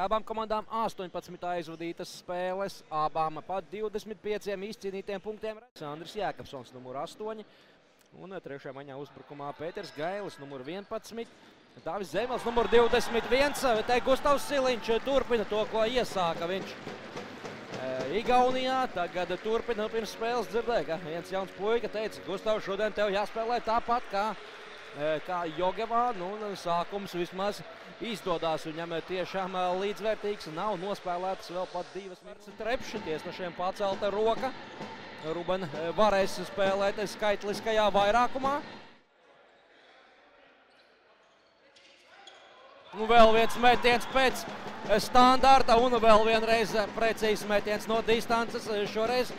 Abām komandām 18 aizvadītas spēles, abām pat 25 izcīnītiem punktiem. Sandris Jēkabsons, numur 8, un trešajā maiņā uzbrukumā Pēters Gailis, numur 11. Dāvis Zemels, numur 21. Te Gustavs Siliņš turpina to, ko iesāka viņš Igaunijā. Tagad turpina pirms spēles dzirdēja, ka viens jauns puika teica, Gustav, šodien tev jāspēlē tāpat kā Jogevā. Nu, sākums vismaz izdodās viņam tiešām līdzvērtīgs. Nav nospēlētas vēl pat 2 minūtes. Trepši tiesnešiem pacelta roka. Ruben varēs spēlēt skaitliskajā vairākumā. Nu, vēl viens metiens pēc standarta un vēl vienreiz precīzs metiens no distances. Šoreiz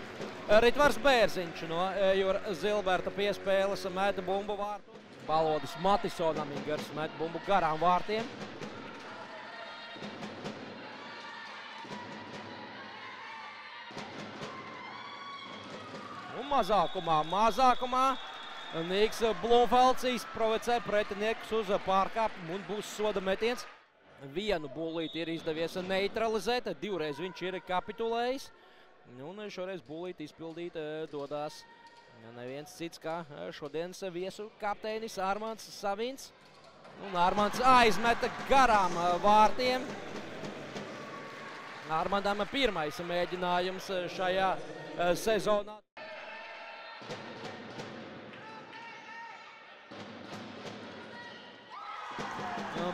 Ritvars Bērziņš no Jura Zilberta piespēles met bumbu vārtu. Balodis Matisonam Ingars met bumbu garām vārtiem. Un mazākumā Nīks Blumfelds izprovocē pretiniekus uz pārkāpumu un būs soda metiens. Vienu bullīti ir izdevies neutralizēt, 2 reiz viņš ir kapitulējis. Un šoreiz bullīti izpildīt dodās neviens cits kā šodienas viesu kapteinis Armands Savins. Un Armands aizmeta garām vārtiem. Armandam pirmais mēģinājums šajā sezonā.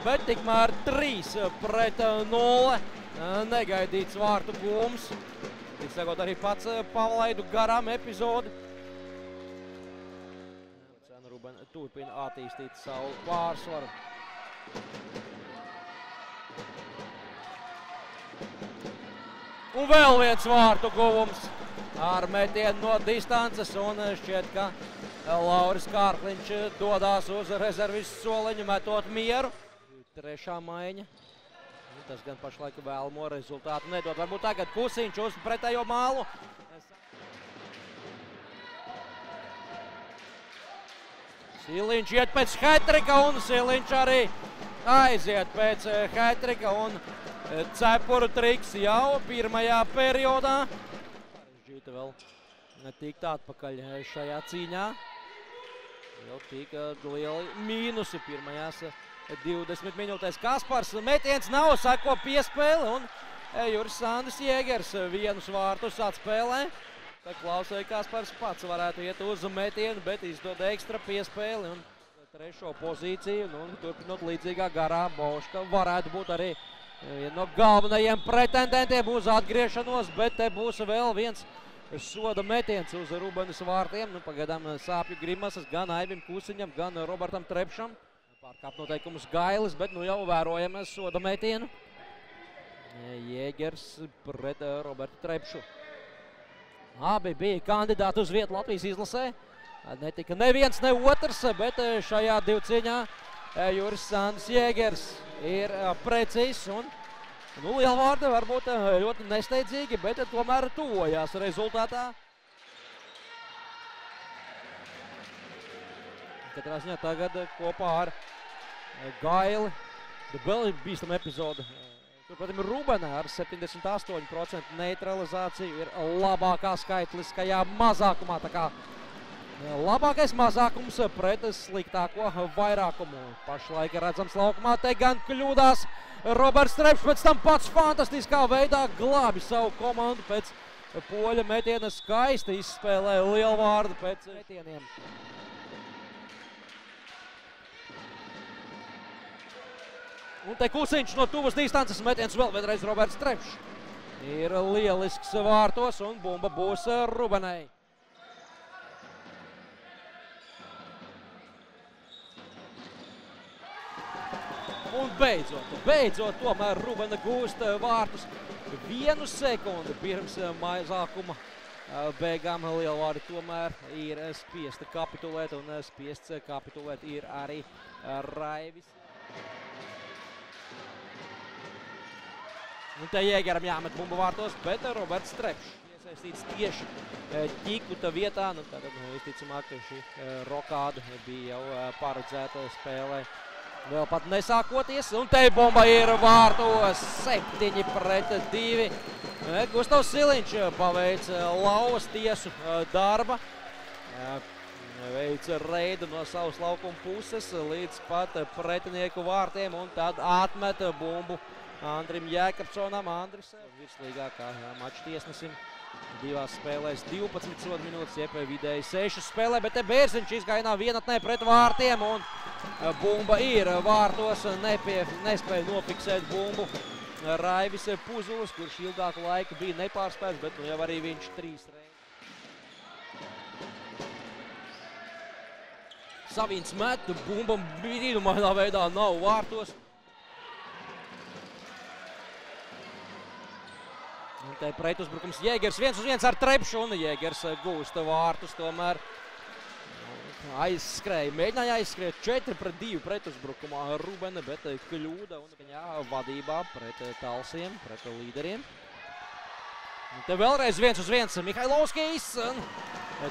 Bet tikmēr 3-0. Negaidīts vārtu gūms. Tik sakot, arī pats palaidu garām epizodi. Ruben turpina attīstīt savu pārsvaru. Un vēl viens vārtu guvums ar metienu no distances. Un šķiet, ka Lauris Kārkliņš dodās uz rezervistu soliņu, metot mieru. Trešā maiņa. Tas gan pašlaik vēlamo rezultātu nedod. Varbūt tagad Kusiņš uz pretējo mālu. Siliņš iet pēc hetrika un Siliņš arī aiziet pēc hetrika un cepuru triks jau pirmajā periodā. Sarežģīta vēl tikt atpakaļ šajā cīņā. Jau tik lieli mīnusi pirmajās 20 minūtēs. Kaspars metiens nav, sako piespēle un Juris Sandis Jēgers vienus vārtus atspēlē. Tā klausēja, Kaspars pats varētu iet uz metienu, bet izdod ekstra piespēli un trešo pozīciju. Un turpinot līdzīgā garā, Boška varētu būt arī viena no galvenajiem pretendentiem uz atgriešanos, bet te būs vēl viens soda metiens uz Rubenes vārtiem. Nu, pagaidām sāpju grimasas gan Aivim Kusiņam, gan Robertam Trepšam. Pārkāp noteikumus Gailis, bet nu jau vērojam soda metienu. Jēgers pret Robertu Trepšu. Abi bija kandidāti uz vietu Latvijas izlasē. Netika neviens, ne otrs, bet šajā divcīņā Juris Sandis Jēgers ir precīzs un lielvārdi varbūt ļoti nesteidzīgi, bet tomēr tuvojās rezultātā. Katrā ziņā tagad kopā ar Gaili. Vēl ir bīstama epizode. Turpretī Rubenē ar 78% neutralizāciju ir labākā skaitliskajā mazākumā. Tā kā labākais mazākums pret sliktāko vairākumu. Pašlaik redzams laukumā, te gan kļūdās Roberts Trepšs, pēc tam pats fantastiskā veidā glābi savu komandu pēc poļa metiena, skaisti izspēlē lielvārdu pēc metieniem. Un te Kusiņš no tuvas distances metiens vēl vienreiz Roberts Trepšs. Ir lielisks vārtos un bumba būs Rubenei. Un beidzot tomēr Rubena gūst vārtus 1 sekundi pirms mazākuma beigām. Lielvārdi tomēr ir spiesti kapitulēt un spiests kapitulēt ir arī Raivis. Un te Jēgeram jāmet bumbu vārtos, bet Roberts Trepšs iesaistīts tieši ķikuta vietā. Nu, tātad, visticamāk, ka šī rokāda bija jau paredzēta spēlē. Vēl pat nesākoties, un te bomba ir vārtos 7-2. Gustavs Siliņš paveic lauvas tiesu darba. Veic reidu no savas laukuma puses līdz pat pretinieku vārtiem, un tad atmet bumbu Andrim Jēkabsonam. Andris virslīgākā mača tiesnesim. Divās spēlēs 12 sodu minūtes, jeb vidēji 6 spēlē, bet te Bērziņš izgainā vienatnē pret vārtiem, un bumba ir vārtos, nespēja nofiksēt bumbu Raivis Puzulis, kurš ilgāku laiku bija nepārspēts, bet nu jau arī viņš 3 reizes. Savīns met, bumba brīnumainā veidā nav vārtos. Un te pretuzbrukums Jēgers 1-1 ar Trepšu, un Jēgers gūsta vārtus, tomēr aizskrēja. Mēģināja aizskriet 4-2 pretuzbrukumā Rubene, bet kļūda un vadībā pret Talsiem, pret līderiem. Un te vēlreiz 1-1 Mihailovskis.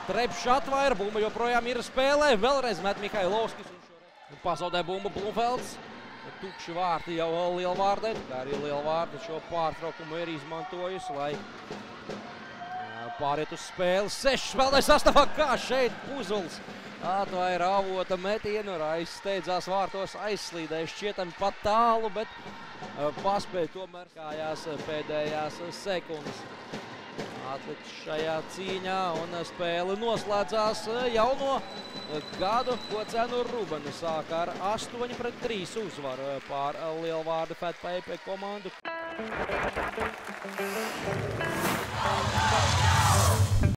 Trepšs atvaira, bumba joprojām ir spēlē. Vēlreiz met Mihailovskis. Pazaudē bumbu Blumfelds. Tukši vārti jau Lielvārdē, kā arī Lielvārde šo pārtraukumu ir izmantojusi, lai pāriet uz spēli. 6 spēlē sastāvā, kā šeit Puzulis atvaira avota metienu, aizsteidzās vārtos, aizslīdēja šķietami pat tālu, bet paspēja tomēr kājās pēdējās sekundes. Atlikt šajā cīņā, un spēle noslēdzās jauno gadu Kocēnu Rubeni. Sāk ar 8-3 uzvaru pār Lielvārde Fatpape komandu.